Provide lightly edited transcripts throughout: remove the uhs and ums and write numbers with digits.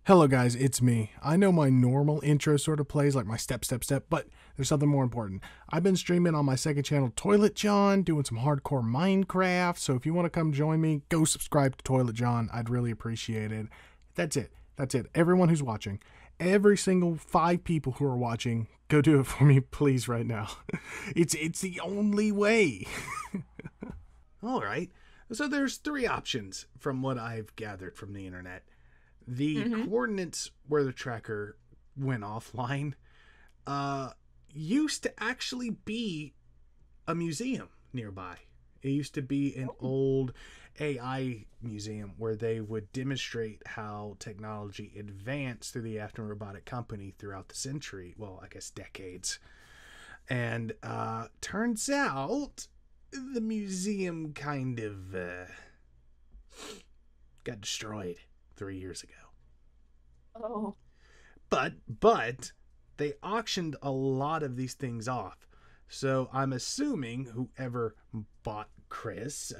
Hello guys, it's me. I know my normal intro sort of plays like my step, step, step, but there's something more important. I've been streaming on my second channel, Toilet John, doing some hardcore Minecraft, so if you want to come join me, go subscribe to Toilet John. I'd really appreciate it. That's it. That's it. Everyone who's watching, every single 5 people who are watching, go do it for me, please, right now. It's the only way. All right. So there's 3 options from what I've gathered from the internet. The coordinates where the tracker went offline used to actually be a museum nearby. It used to be an old AI museum where they would demonstrate how technology advanced through the Afton Robotic Company throughout the century. Well, I guess decades. And turns out the museum kind of got destroyed 3 years ago. Oh. But they auctioned a lot of these things off. So I'm assuming whoever bought Chris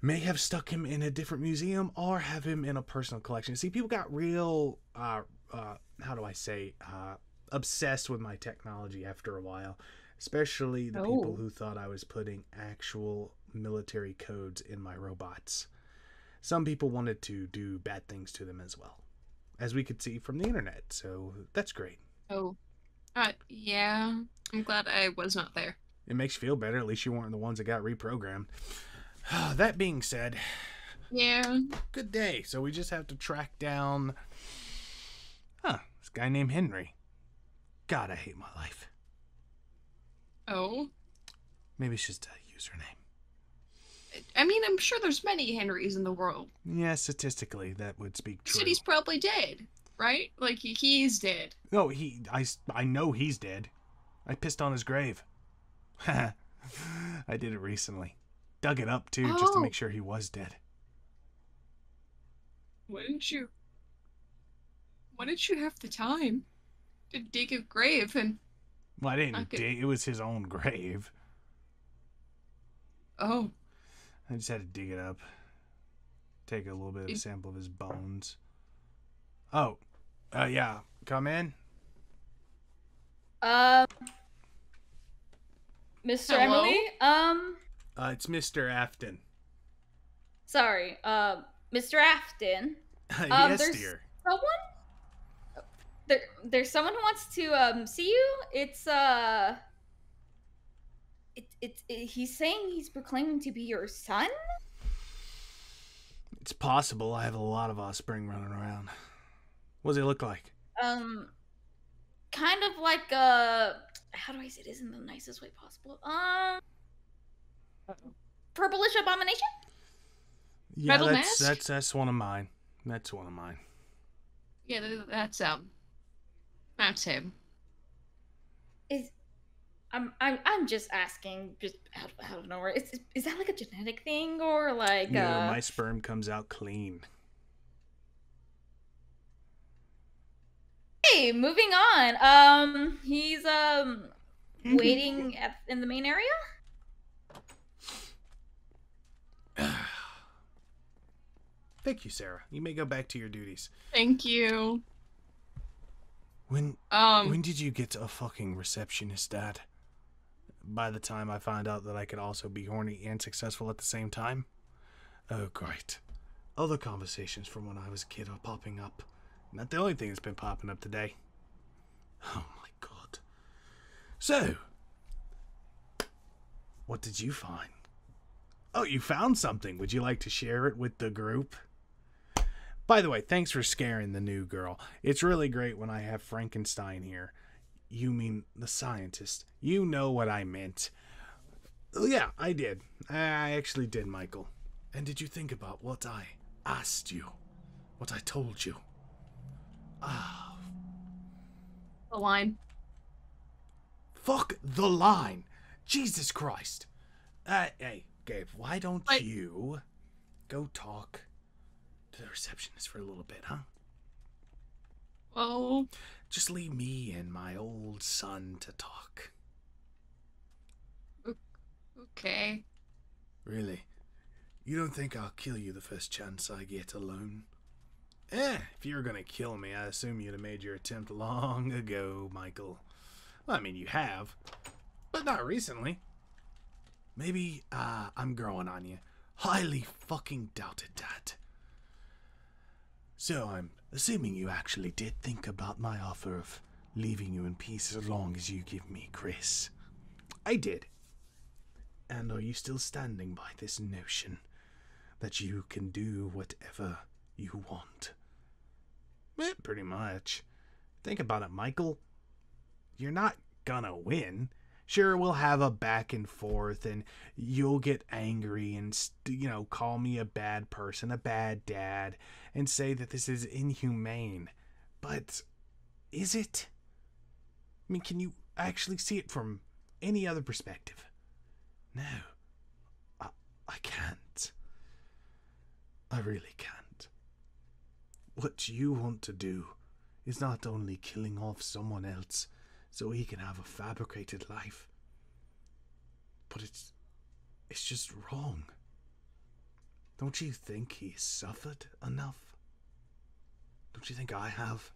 may have stuck him in a different museum or have him in a personal collection. See, people got real, how do I say, obsessed with my technology after a while. Especially the people who thought I was putting actual military codes in my robots. Some people wanted to do bad things to them as well, as we could see from the internet, so that's great. Oh. Yeah. I'm glad I was not there. It makes you feel better, at least you weren't the ones that got reprogrammed. That being said, Yeah. good day. So we just have to track down, this guy named Henry. God, I hate my life. Oh. Maybe it's just a username. I mean, I'm sure there's many Henrys in the world. Yeah, statistically, that would speak true. Said he's probably dead, right? Like, he's dead. No, I know he's dead. I pissed on his grave. I did it recently. Dug it up, too, just to make sure he was dead. Why didn't you have the time to dig a grave and... Well, I didn't dig. It was his own grave. Oh. I just had to dig it up. Take a little bit of a sample of his bones. Oh. Yeah. Come in. Mr. Hello? Emily? It's Mr. Afton. Sorry, Mr. Afton. Yes, there's dear. There's someone who wants to, see you. He's saying he's proclaiming to be your son? It's possible. I have a lot of offspring running around. What does he look like? Kind of like, how do I say this in the nicest way possible? Purplish abomination? Yeah, Metal Mask? that's one of mine. That's one of mine. Yeah, that's him. I'm just asking, just out of nowhere. Is that like a genetic thing or like? No, my sperm comes out clean. Hey, moving on. He's waiting in the main area. Thank you, Sarah. You may go back to your duties. Thank you. When did you get a fucking receptionist, Dad? By the time I find out that I could also be horny and successful at the same time? Oh, great. Other conversations from when I was a kid are popping up. Not the only thing that's been popping up today. Oh my god. So, what did you find? Oh, you found something. Would you like to share it with the group? By the way, thanks for scaring the new girl. It's really great when I have Frankenstein here. You mean the scientist. You know what I meant. Yeah, I did. I actually did, Michael. And did you think about what I asked you? What I told you? Ah. The line. Fuck the line. Jesus Christ. Hey, Gabe, why don't you go talk to the receptionist for a little bit, huh? Oh. Just leave me and my old son to talk. Okay. Really? You don't think I'll kill you the first chance I get alone? If you were gonna kill me, I assume you'd have made your attempt long ago, Michael. Well, I mean, you have, but not recently. Maybe, I'm growing on you. Highly fucking doubted that. So I'm assuming you actually did think about my offer of leaving you in peace as long as you give me Chris. I did. And are you still standing by this notion that you can do whatever you want? Pretty much. Think about it, Michael. You're not gonna win. Sure, we'll have a back and forth, and you'll get angry and, call me a bad person, a bad dad, and say that this is inhumane. But is it? I mean, can you actually see it from any other perspective? No. I can't. I really can't. What you want to do is not only killing off someone else so he can have a fabricated life, but it's just wrong. Don't you think he's suffered enough? Don't you think I have?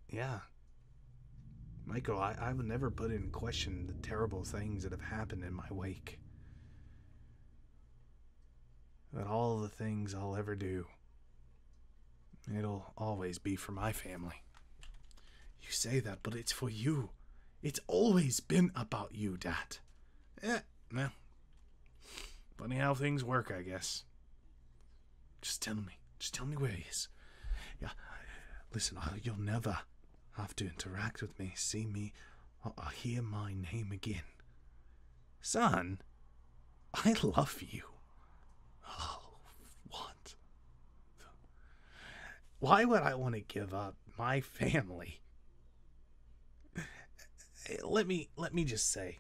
Yeah. Michael, I would never put in question the terrible things that have happened in my wake. But all the things I'll ever do, it'll always be for my family. You say that, but it's for you. It's always been about you, Dad. Well, funny how things work, I guess. Just tell me where he is. Yeah, listen, you'll never have to interact with me, see me, or hear my name again. Son, I love you. Oh, what? Why would I want to give up my family? Let me just say,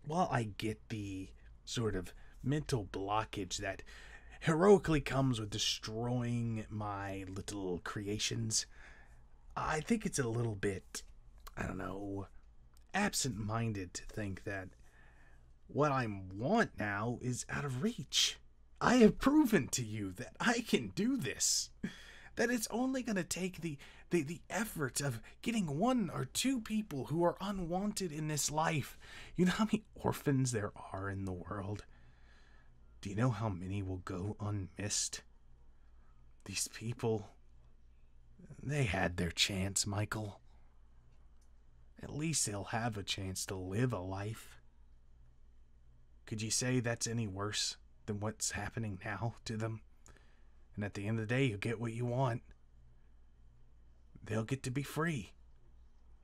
while I get the sort of mental blockage that heroically comes with destroying my little creations, I think it's a little bit, absent-minded to think that what I want now is out of reach. I have proven to you that I can do this. That it's only going to take the effort of getting one or two people who are unwanted in this life. You know how many orphans there are in the world? Do you know how many will go unmissed? These people, they had their chance, Michael. At least they'll have a chance to live a life. Could you say that's any worse than what's happening now to them? And at the end of the day, you get what you want. They'll get to be free.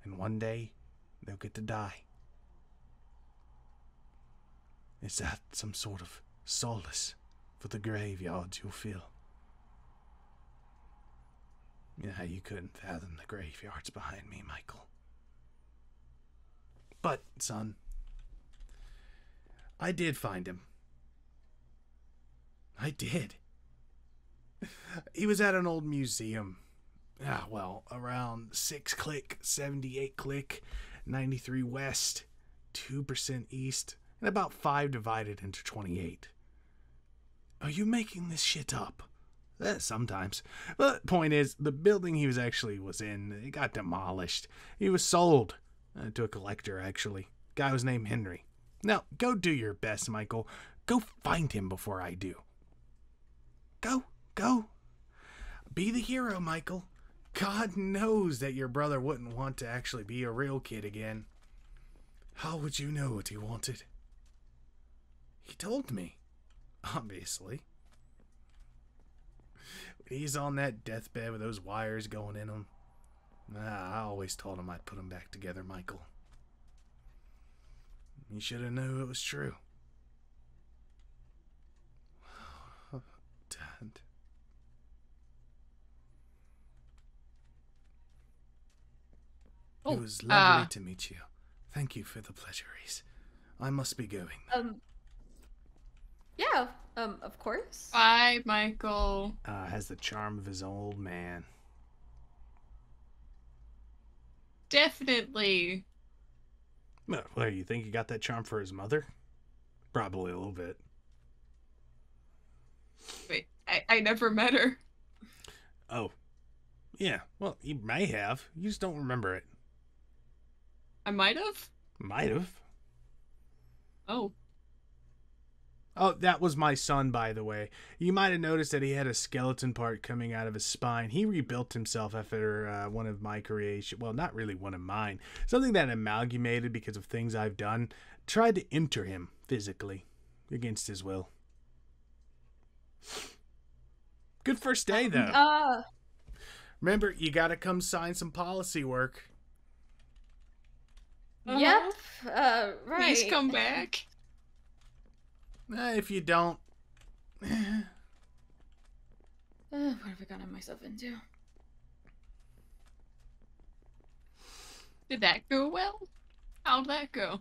And one day, they'll get to die. Is that some sort of solace for the graveyards you'll feel? Yeah, you couldn't fathom the graveyards behind me, Michael. But, son, I did find him. I did. He was at an old museum. Around 6 click, 78 click, 93 west, 2% east, and about 5 divided into 28. Are you making this shit up? Sometimes. But point is, the building he was in, it got demolished. He was sold to a collector, actually. Guy was named Henry. Now, go do your best, Michael. Go find him before I do. Go. Be the hero, Michael. God knows that your brother wouldn't want to actually be a real kid again. How would you know what he wanted? He told me, obviously. He's on that deathbed with those wires going in him. I always told him I'd put him back together, Michael. You should have known it was true. Dad. It was lovely to meet you. Thank you for the pleasantries. I must be going. Yeah, of course. Bye, Michael. Has the charm of his old man. Definitely. Well, you think he got that charm for his mother? Probably a little bit. Wait, I never met her. Oh. Yeah, well, you may have. You just don't remember it. I might have. Might have. Oh. Oh, that was my son, by the way. You might have noticed that he had a skeleton part coming out of his spine. He rebuilt himself after one of my creation. Well, not really one of mine. Something that amalgamated because of things I've done. Tried to enter him physically against his will. Good first day, though. Remember, you gotta come sign some policy work. Yep. Right. Please come back. If you don't... What have I gotten myself into? Did that go well? How'd that go?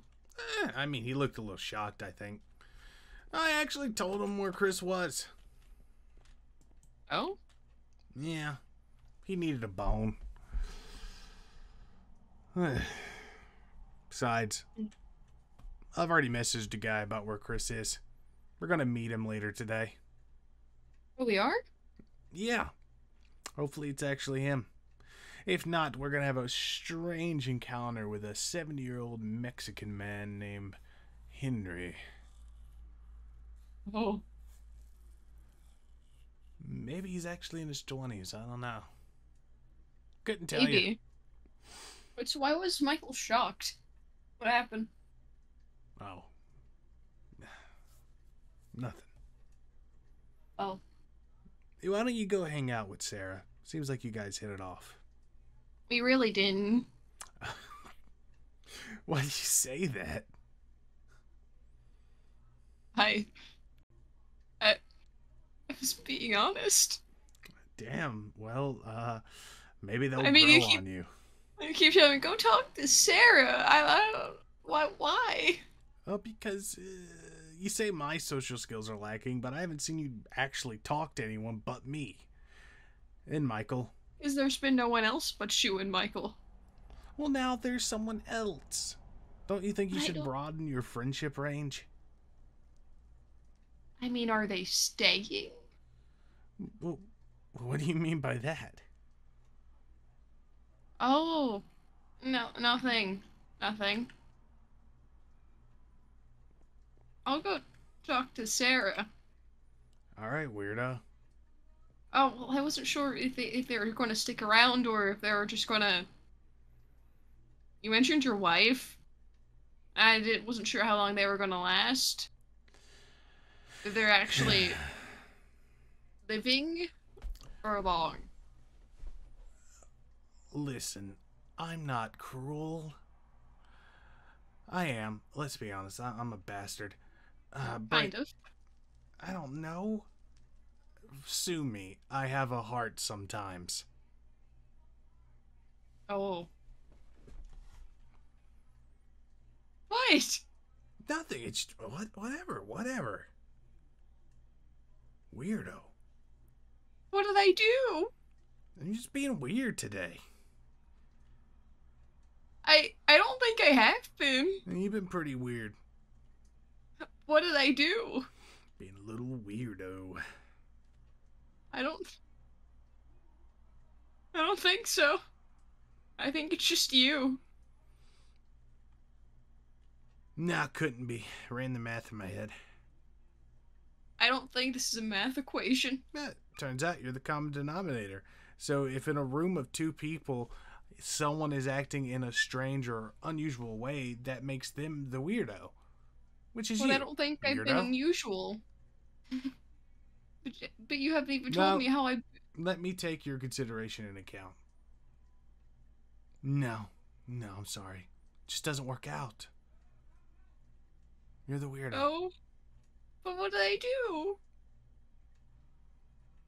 I mean, he looked a little shocked, I think. I actually told him where Chris was. Oh? Yeah. He needed a bone. Besides, I've already messaged a guy about where Chris is. We're gonna meet him later today. Oh, we are? Yeah. Hopefully it's actually him. If not, we're gonna have a strange encounter with a 70-year-old Mexican man named Henry. Oh. Maybe he's actually in his 20s. I don't know. Couldn't tell Maybe. you. But so why was Michael shocked? What happened? Oh. Nothing. Oh. Hey, why don't you go hang out with Sarah? Seems like you guys hit it off. We really didn't. Why do you say that? I was being honest. Damn. Well, maybe they'll I mean, grow you keep- on you. You keep telling me, go talk to Sarah. I don't... Why? Oh, because you say my social skills are lacking, but I haven't seen you actually talk to anyone but me. And Michael. Because there's been no one else but you and Michael. Well, now there's someone else. Don't you think you I should don't- broaden your friendship range? I mean, are they staying? Well, what do you mean by that? Oh. No, nothing. Nothing. I'll go talk to Sarah. All right, weirdo. Oh, well, I wasn't sure if they were going to stick around or if they were just going to... You mentioned your wife. Wasn't sure how long they were going to last. If they're actually living or long. Listen, I'm not cruel. I am. Let's be honest. I'm a bastard. But Kind of. I don't know. Sue me. I have a heart sometimes. Oh. What? Nothing. It's whatever. Weirdo. What did I do? You're just being weird today. I don't think I have been. And you've been pretty weird. What did I do? Being a little weirdo. I don't think so. I think it's just you. Nah, couldn't be. Ran the math in my head. I don't think this is a math equation. Turns out you're the common denominator. So if in a room of two people, someone is acting in a strange or unusual way, that makes them the weirdo. Which is But you. I don't think I've been weirdo. unusual. But you haven't even told No. me how I... Let me take your consideration into account. No, I'm sorry. It just doesn't work out. You're the weirdo. Oh. But what did I do?